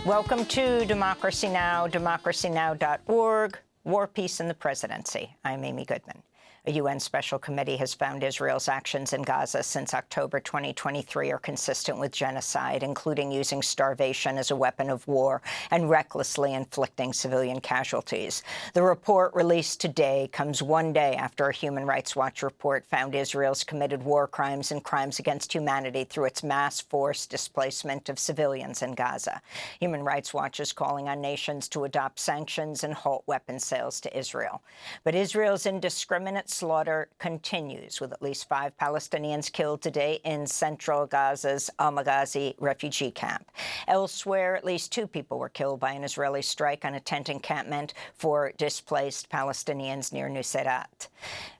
Welcome to Democracy Now!, democracynow.org, War, Peace, and the Presidency. I'm Amy Goodman. A UN special committee has found Israel's actions in Gaza since October 2023 are consistent with genocide, including using starvation as a weapon of war and recklessly inflicting civilian casualties. The report released today comes one day after a Human Rights Watch report found Israel's committed war crimes and crimes against humanity through its mass forced displacement of civilians in Gaza. Human Rights Watch is calling on nations to adopt sanctions and halt weapons sales to Israel. But Israel's indiscriminate slaughter continues, with at least 5 Palestinians killed today in central Gaza's Al-Maghazi refugee camp. Elsewhere, at least 2 people were killed by an Israeli strike on a tent encampment for displaced Palestinians near Nuseirat.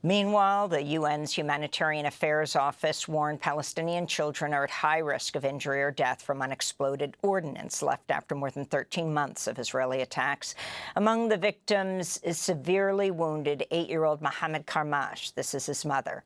Meanwhile, the UN's Humanitarian Affairs Office warned Palestinian children are at high risk of injury or death from unexploded ordnance left after more than 13 months of Israeli attacks. Among the victims is severely wounded 8-year-old Mohammed Karmash. This is his mother.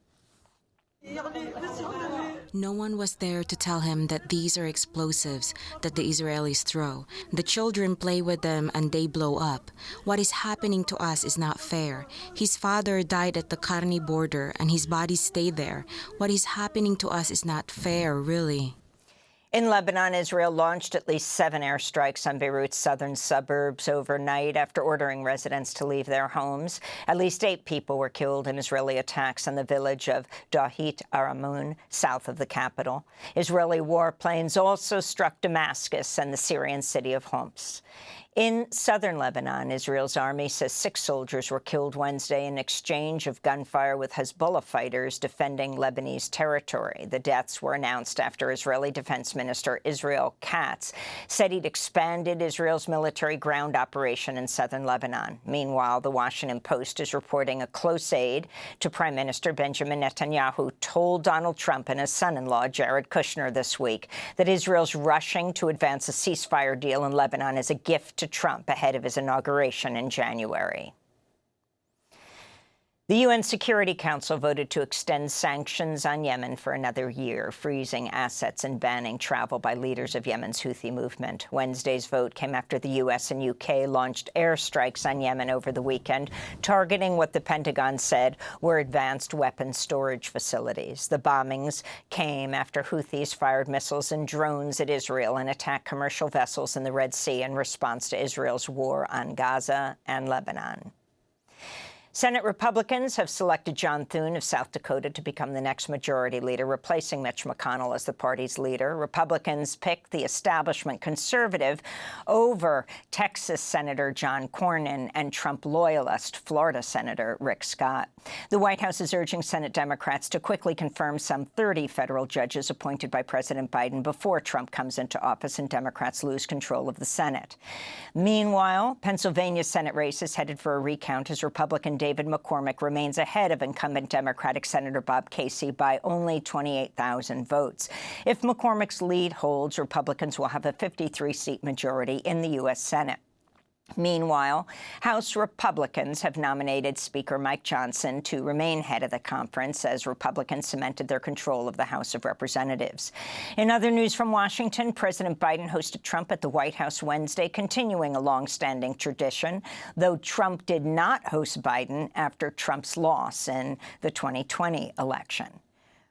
No one was there to tell him that these are explosives that the Israelis throw. The children play with them and they blow up. What is happening to us is not fair. His father died at the Karni border and his body stayed there. What is happening to us is not fair, really. In Lebanon, Israel launched at least 7 airstrikes on Beirut's southern suburbs overnight after ordering residents to leave their homes. At least 8 people were killed in Israeli attacks on the village of Dahit Aramun, south of the capital. Israeli warplanes also struck Damascus and the Syrian city of Homs. In southern Lebanon, Israel's army says 6 soldiers were killed Wednesday in exchange of gunfire with Hezbollah fighters defending Lebanese territory. The deaths were announced after Israeli Defense Minister Israel Katz said he'd expanded Israel's military ground operation in southern Lebanon. Meanwhile, the Washington Post is reporting a close aide to Prime Minister Benjamin Netanyahu told Donald Trump and his son-in-law Jared Kushner this week that Israel's rushing to advance a ceasefire deal in Lebanon is a gift to Trump ahead of his inauguration in January. The UN Security Council voted to extend sanctions on Yemen for another year, freezing assets and banning travel by leaders of Yemen's Houthi movement. Wednesday's vote came after the U.S. and U.K. launched airstrikes on Yemen over the weekend, targeting what the Pentagon said were advanced weapons storage facilities. The bombings came after Houthis fired missiles and drones at Israel and attacked commercial vessels in the Red Sea in response to Israel's war on Gaza and Lebanon. Senate Republicans have selected John Thune of South Dakota to become the next majority leader, replacing Mitch McConnell as the party's leader. Republicans picked the establishment conservative over Texas Senator John Cornyn and Trump loyalist Florida Senator Rick Scott. The White House is urging Senate Democrats to quickly confirm some 30 federal judges appointed by President Biden before Trump comes into office and Democrats lose control of the Senate. Meanwhile, Pennsylvania Senate race is headed for a recount as Republican David McCormick remains ahead of incumbent Democratic Senator Bob Casey by only 28,000 votes. If McCormick's lead holds, Republicans will have a 53-seat majority in the U.S. Senate. Meanwhile, House Republicans have nominated Speaker Mike Johnson to remain head of the conference as Republicans cemented their control of the House of Representatives. In other news from Washington, President Biden hosted Trump at the White House Wednesday, continuing a long-standing tradition, though Trump did not host Biden after Trump's loss in the 2020 election.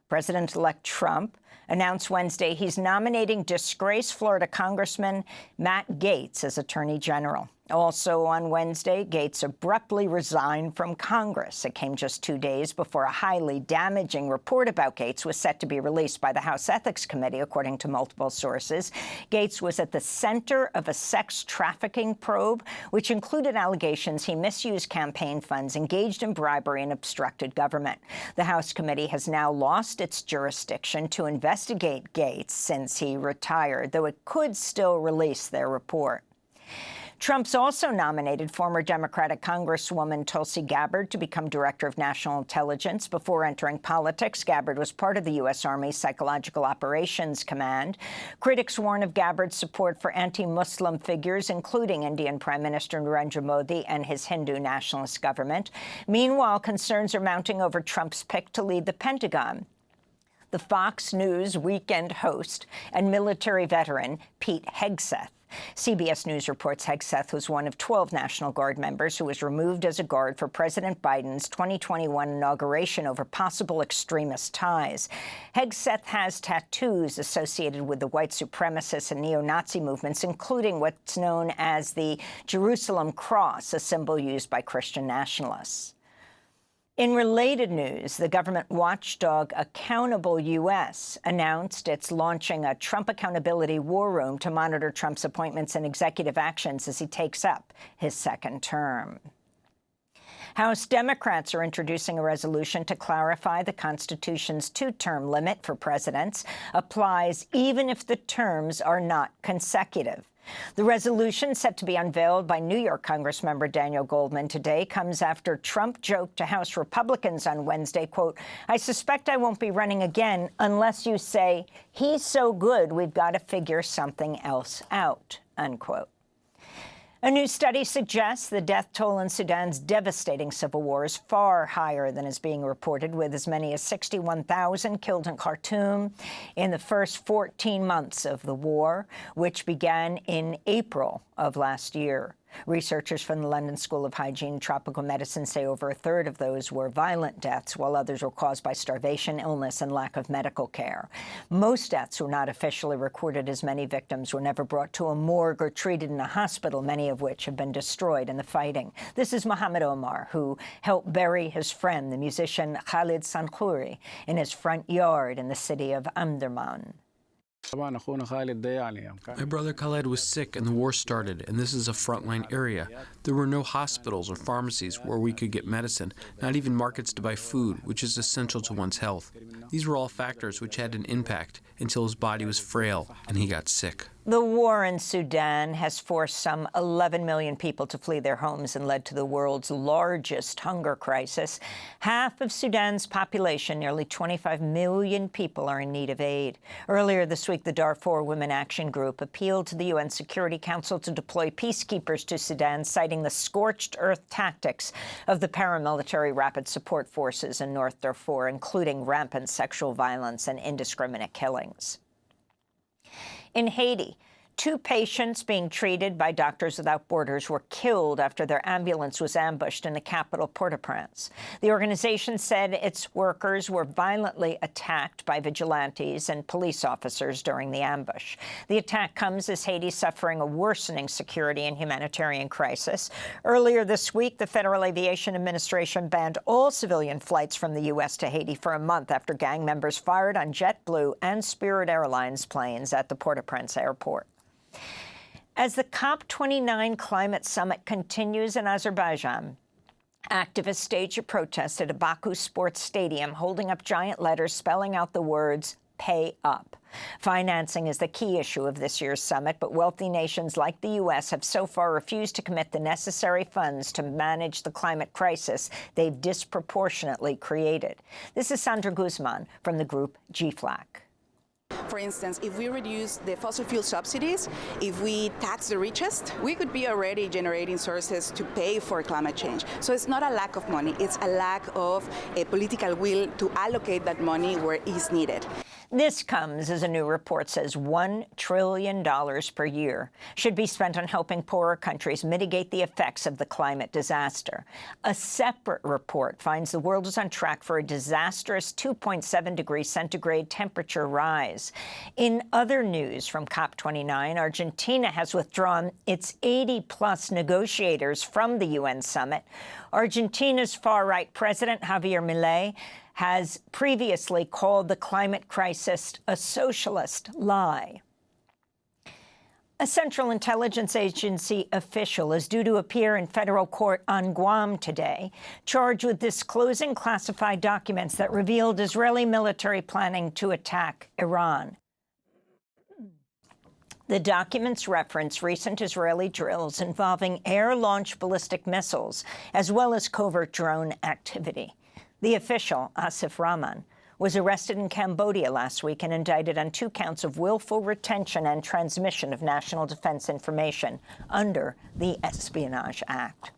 President-elect Trump announced Wednesday he's nominating disgraced Florida Congressman Matt Gaetz as Attorney General. Also on Wednesday, Gaetz abruptly resigned from Congress. It came just 2 days before a highly damaging report about Gaetz was set to be released by the House Ethics Committee, according to multiple sources. Gaetz was at the center of a sex trafficking probe, which included allegations he misused campaign funds, engaged in bribery, and obstructed government. The House committee has now lost its jurisdiction to investigate Gaetz since he retired, though it could still release their report. Trump's also nominated former Democratic Congresswoman Tulsi Gabbard to become Director of National Intelligence. Before entering politics, Gabbard was part of the U.S. Army's Psychological Operations Command. Critics warn of Gabbard's support for anti-Muslim figures, including Indian Prime Minister Narendra Modi and his Hindu nationalist government. Meanwhile, concerns are mounting over Trump's pick to lead the Pentagon. the Fox News weekend host and military veteran Pete Hegseth. CBS News reports Hegseth was one of 12 National Guard members who was removed as a guard for President Biden's 2021 inauguration over possible extremist ties. Hegseth has tattoos associated with the white supremacist and neo-Nazi movements, including what's known as the Jerusalem Cross, a symbol used by Christian nationalists. In related news, the government watchdog Accountable U.S. announced it's launching a Trump Accountability War Room to monitor Trump's appointments and executive actions as he takes up his second term. House Democrats are introducing a resolution to clarify the Constitution's two-term limit for presidents applies even if the terms are not consecutive. The resolution, set to be unveiled by New York Congressmember Daniel Goldman today, comes after Trump joked to House Republicans on Wednesday, quote, "I suspect I won't be running again unless you say, he's so good, we've got to figure something else out," unquote. A new study suggests the death toll in Sudan's devastating civil war is far higher than is being reported, with as many as 61,000 killed in Khartoum in the first 14 months of the war, which began in April of last year. Researchers from the London School of Hygiene and Tropical Medicine say over a third of those were violent deaths, while others were caused by starvation, illness, and lack of medical care. Most deaths were not officially recorded, as many victims were never brought to a morgue or treated in a hospital, many of which have been destroyed in the fighting. This is Mohammed Omar, who helped bury his friend, the musician Khalid Sankhuri, in his front yard in the city of Omdurman. My brother Khaled was sick and the war started, and this is a frontline area. There were no hospitals or pharmacies where we could get medicine, not even markets to buy food, which is essential to one's health. These were all factors which had an impact until his body was frail and he got sick. The war in Sudan has forced some 11 million people to flee their homes and led to the world's largest hunger crisis. Half of Sudan's population, nearly 25 million people, are in need of aid. Earlier this week, the Darfur Women Action Group appealed to the UN Security Council to deploy peacekeepers to Sudan, citing the scorched earth tactics of the paramilitary rapid support forces in North Darfur, including rampant sexual violence and indiscriminate killings. In Haiti, 2 patients being treated by Doctors Without Borders were killed after their ambulance was ambushed in the capital, Port-au-Prince. The organization said its workers were violently attacked by vigilantes and police officers during the ambush. The attack comes as Haiti is suffering a worsening security and humanitarian crisis. Earlier this week, the Federal Aviation Administration banned all civilian flights from the U.S. to Haiti for a month after gang members fired on JetBlue and Spirit Airlines planes at the Port-au-Prince airport. As the COP29 climate summit continues in Azerbaijan, activists stage a protest at a Baku sports stadium, holding up giant letters spelling out the words, "Pay up." Financing is the key issue of this year's summit, but wealthy nations like the U.S. have so far refused to commit the necessary funds to manage the climate crisis they've disproportionately created. This is Sandra Guzman from the group GFLAC. For instance, if we reduce the fossil fuel subsidies, if we tax the richest, we could be already generating sources to pay for climate change. So it's not a lack of money, it's a lack of a political will to allocate that money where it is needed. This comes as a new report says $1 trillion per year should be spent on helping poorer countries mitigate the effects of the climate disaster. A separate report finds the world is on track for a disastrous 2.7 degrees centigrade temperature rise. In other news from COP29, Argentina has withdrawn its 80-plus negotiators from the UN summit. Argentina's far-right president, Javier Milei, has previously called the climate crisis a socialist lie. A Central Intelligence Agency official is due to appear in federal court on Guam today, charged with disclosing classified documents that revealed Israeli military planning to attack Iran. The documents reference recent Israeli drills involving air-launched ballistic missiles, as well as covert drone activity. The official, Asif Rahman, was arrested in Cambodia last week and indicted on 2 counts of willful retention and transmission of national defense information under the Espionage Act.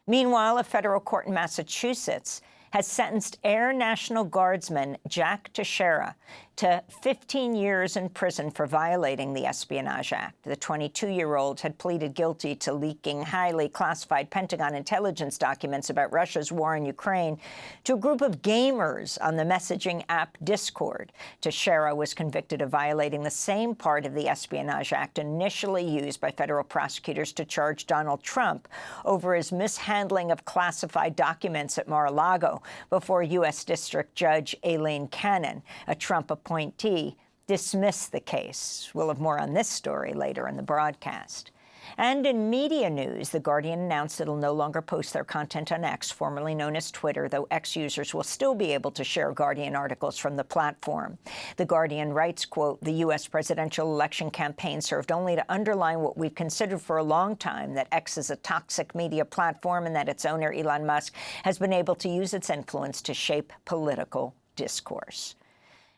Meanwhile, a federal court in Massachusetts has sentenced Air National Guardsman Jack Teixeira to 15 years in prison for violating the Espionage Act. The 22-year-old had pleaded guilty to leaking highly classified Pentagon intelligence documents about Russia's war in Ukraine to a group of gamers on the messaging app Discord. Teixeira was convicted of violating the same part of the Espionage Act initially used by federal prosecutors to charge Donald Trump over his mishandling of classified documents at Mar-a-Lago before U.S. District Judge Aileen Cannon, a Trump appointee, dismissed the case. We'll have more on this story later in the broadcast. And in media news, The Guardian announced it'll no longer post their content on X, formerly known as Twitter, though X users will still be able to share Guardian articles from the platform. The Guardian writes, quote, "The U.S. presidential election campaign served only to underline what we've considered for a long time, that X is a toxic media platform and that its owner, Elon Musk, has been able to use its influence to shape political discourse."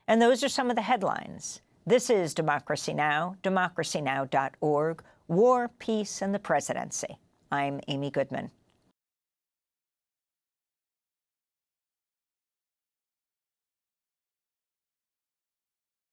And those are some of the headlines. This is Democracy Now!, democracynow.org. War, Peace, and the Presidency. I'm Amy Goodman.